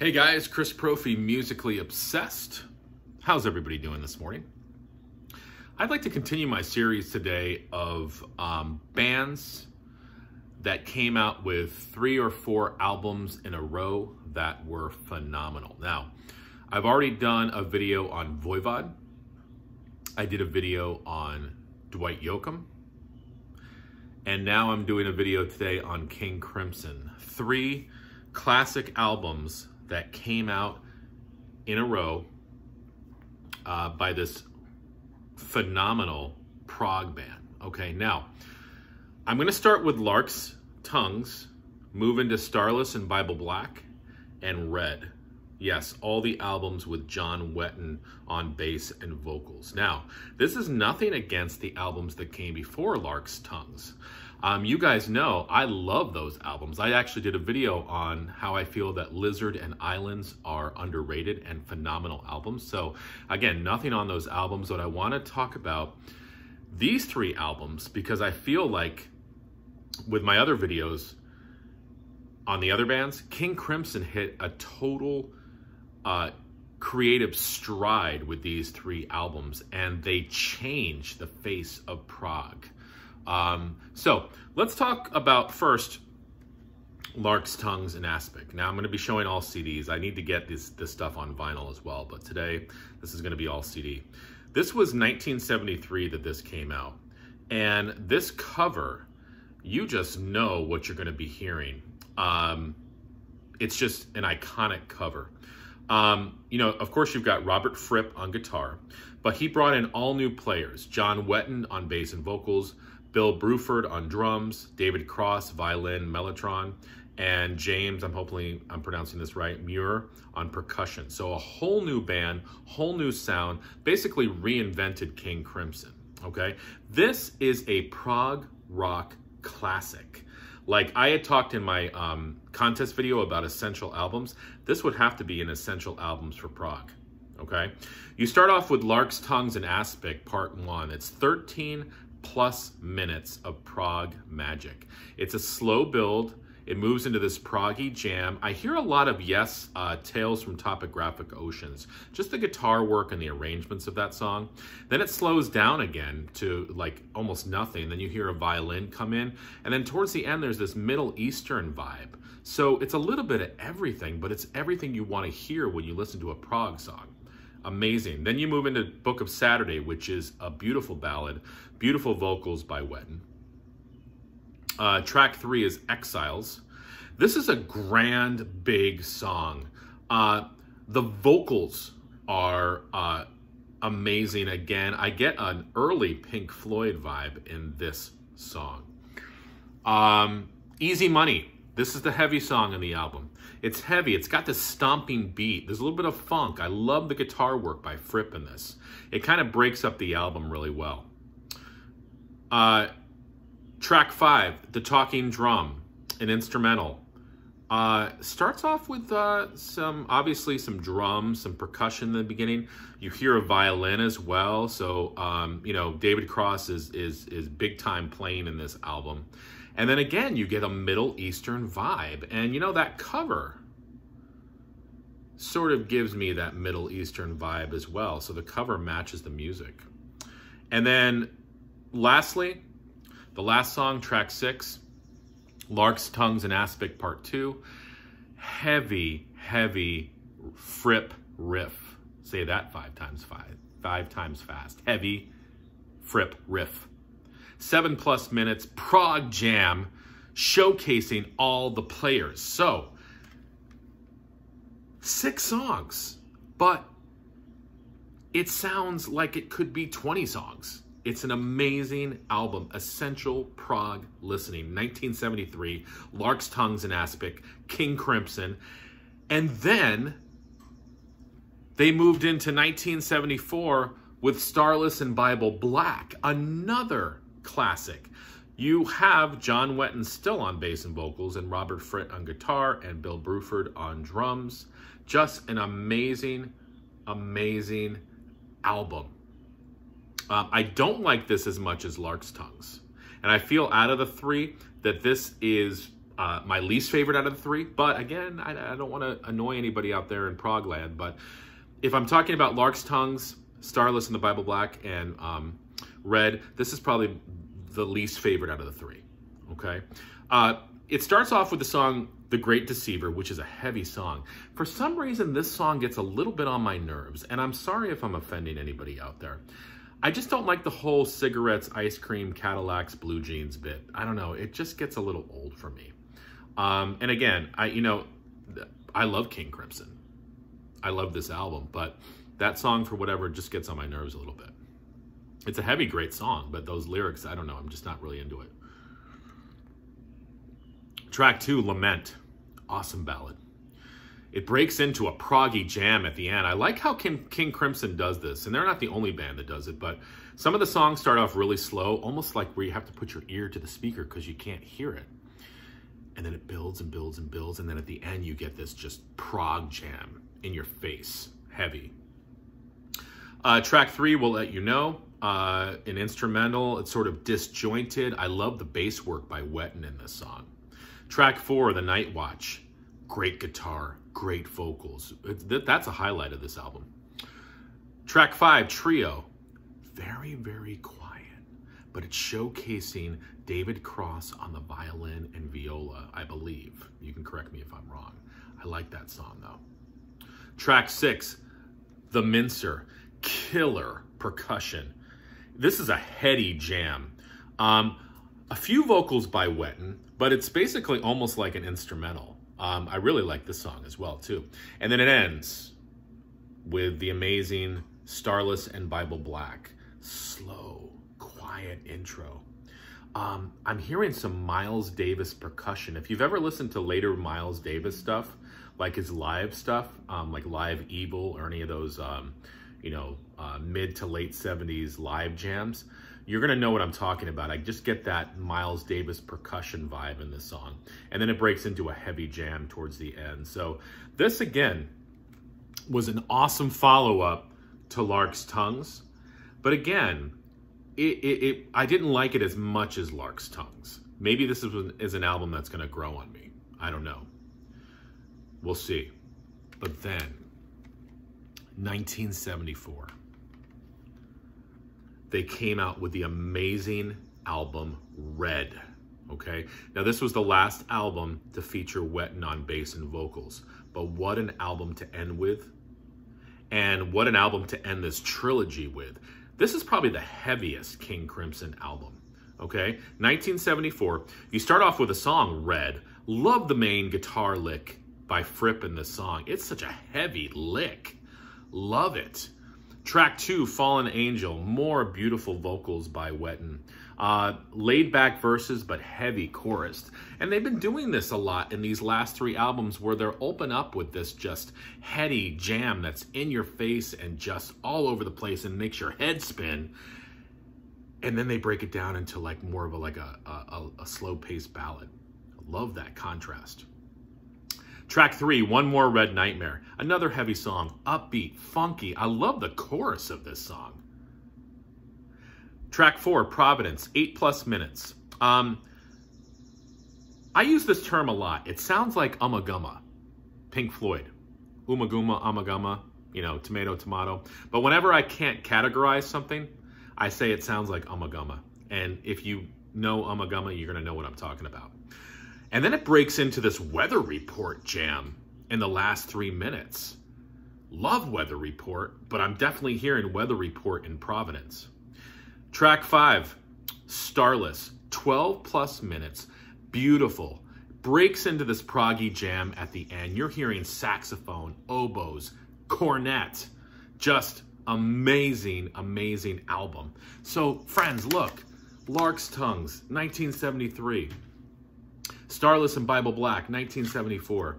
Hey guys, Chris Profi, Musically Obsessed. How's everybody doing this morning? I'd like to continue my series today of bands that came out with 3 or 4 albums in a row that were phenomenal. Now, I've already done a video on Voivod. I did a video on Dwight Yoakam. And now I'm doing a video today on King Crimson. 3 classic albums that came out in a row by this phenomenal prog band. Okay, now I'm going to start with Larks, Tongues, move into Starless and Bible Black, and Red. Yes, all the albums with John Wetton on bass and vocals. Now, this is nothing against the albums that came before Larks, Tongues. You guys know I love those albums. I actually did a video on how I feel that Lizard and Islands are underrated and phenomenal albums. So again, nothing on those albums, but I want to talk about these 3 albums because I feel like with my other videos on the other bands, King Crimson hit a total creative stride with these 3 albums, and they changed the face of prog. So let's talk about first Larks, Tongues, and Aspic. Now I'm going to be showing all CDs. I need to get this stuff on vinyl as well, but today this is going to be all CD. This was 1973 that this came out, and this cover, you just know what you're going to be hearing. It's just an iconic cover. You know, of course, you've got Robert Fripp on guitar, but he brought in all new players. John Wetton on bass and vocals, Bill Bruford on drums, David Cross, violin, mellotron, and James, hopefully I'm pronouncing this right, Muir on percussion. So a whole new band, whole new sound, basically reinvented King Crimson, okay? This is a prog rock classic. Like I had talked in my contest video about essential albums, this would have to be an essential albums for prog, okay? You start off with Larks, Tongues, and Aspic, part 1. It's 13 plus minutes of prog magic. It's a slow build. It moves into this proggy jam. I hear a lot of Tales from Topographic Oceans, just the guitar work and the arrangements of that song. Then it slows down again to like almost nothing. Then you hear a violin come in. And then towards the end, there's this Middle Eastern vibe. So it's a little bit of everything, but it's everything you want to hear when you listen to a prog song. Amazing. Then you move into Book of Saturday, which is a beautiful ballad, beautiful vocals by Wetton. Track 3 is Exiles. This is a grand, big song. The vocals are amazing. Again, I get an early Pink Floyd vibe in this song. Easy Money. This is the heavy song in the album. It's heavy. It's got this stomping beat. There's a little bit of funk. I love the guitar work by Fripp in this. It kind of breaks up the album really well. Track 5, The Talking Drum, an instrumental. Starts off with obviously some drums, some percussion in the beginning. You hear a violin as well. So, you know, David Cross is big time playing in this album. And then again, you get a Middle Eastern vibe. And you know, that cover sort of gives me that Middle Eastern vibe as well. So the cover matches the music. And then lastly, the last song, track 6, Larks, Tongues, and Aspic, part 2. Heavy, heavy Fripp riff. Say that 5 times fast. Heavy Fripp riff. 7+ minutes, prog jam, showcasing all the players. So, 6 songs, but it sounds like it could be 20 songs. It's an amazing album, essential prog listening. 1973, Larks, Tongues, and Aspic, King Crimson. And then they moved into 1974 with Starless and Bible Black, another classic. You have John Wetton still on bass and vocals, and Robert Fripp on guitar, and Bill Bruford on drums. Just an amazing, amazing album. I don't like this as much as Larks, Tongues. And I feel out of the 3 that this is my least favorite out of the three. But again, I don't want to annoy anybody out there in Prog land. But if I'm talking about Larks' Tongues, Starless and the Bible Black, and Red, this is probably the least favorite out of the three, okay? It starts off with the song The Great Deceiver, which is a heavy song. For some reason, this song gets a little bit on my nerves, and I'm sorry if I'm offending anybody out there. I just don't like the whole cigarettes, ice cream, Cadillacs, blue jeans bit. I don't know, it just gets a little old for me. And again, I love King Crimson. I love this album, but that song, for whatever, just gets on my nerves a little bit. It's a heavy, great song, but those lyrics, I don't know, I'm just not really into it. Track 2, Lament. Awesome ballad. It breaks into a proggy jam at the end. I like how King Crimson does this, and they're not the only band that does it, but some of the songs start off really slow, almost like where you have to put your ear to the speaker because you can't hear it. And then it builds and builds and builds, and then at the end you get this just prog jam in your face, heavy. Track 3, We'll Let You Know. An instrumental, it's sort of disjointed. I love the bass work by Wetton in this song. Track 4, The Night Watch. Great guitar, great vocals. That's a highlight of this album. Track 5, Trio. Very, very quiet, but it's showcasing David Cross on the violin and viola, I believe. You can correct me if I'm wrong. I like that song, though. Track 6, The Mincer. Killer percussion. This is a heady jam. A few vocals by Wetton, but it's basically almost like an instrumental. I really like this song as well, too. And then it ends with the amazing Starless and Bible Black. Slow, quiet intro. I'm hearing some Miles Davis percussion. If you've ever listened to later Miles Davis stuff, like his live stuff, like Live Evil or any of those, mid to late 70s live jams, you're going to know what I'm talking about. I just get that Miles Davis percussion vibe in this song. And then it breaks into a heavy jam towards the end. So this, again, was an awesome follow-up to Larks' Tongues. But again, I didn't like it as much as Larks' Tongues. Maybe this is an album that's going to grow on me. I don't know. We'll see. But then, 1974. They came out with the amazing album Red, okay? Now, this was the last album to feature Wetton on bass and vocals, but what an album to end with, and what an album to end this trilogy with. This is probably the heaviest King Crimson album, okay? 1974, you start off with a song, Red. Love the main guitar lick by Fripp in this song. It's such a heavy lick. Love it. Track 2, Fallen Angel, more beautiful vocals by Wetton. Laid back verses, but heavy chorus. And they've been doing this a lot in these last 3 albums where they're open up with this just heady jam that's in your face and just all over the place and makes your head spin. And then they break it down into like more of a slow-paced ballad. I love that contrast. Track 3, One More Red Nightmare. Another heavy song, upbeat, funky. I love the chorus of this song. Track 4, Providence, 8+ minutes. I use this term a lot. It sounds like Ummagumma, Pink Floyd. Ummagumma, Ummagumma, tomato, tomato. But whenever I can't categorize something, I say it sounds like Ummagumma. And if you know Ummagumma, you're going to know what I'm talking about. And then it breaks into this Weather Report jam in the last 3 minutes. Love Weather Report, but I'm definitely hearing Weather Report in Providence. Track 5, Starless, 12+ minutes, beautiful. Breaks into this proggy jam at the end. You're hearing saxophone, oboes, cornet. Just amazing, amazing album. So, friends, look, Larks' Tongues, 1973. Starless and Bible Black, 1974.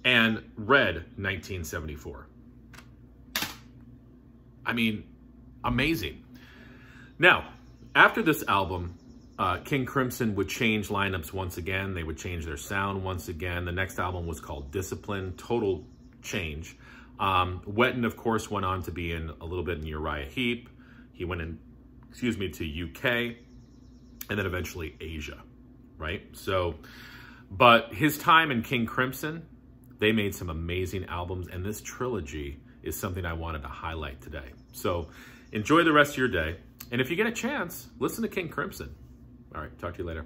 And Red, 1974. I mean, amazing. Now, after this album, King Crimson would change lineups once again. They would change their sound once again. The next album was called Discipline, total change. Wetton, of course, went on to be in a little bit in Uriah Heep. He went in, to UK. And then eventually Asia. right? So, but his time in King Crimson, they made some amazing albums, and this trilogy is something I wanted to highlight today. So enjoy the rest of your day. And if you get a chance, listen to King Crimson. All right, talk to you later.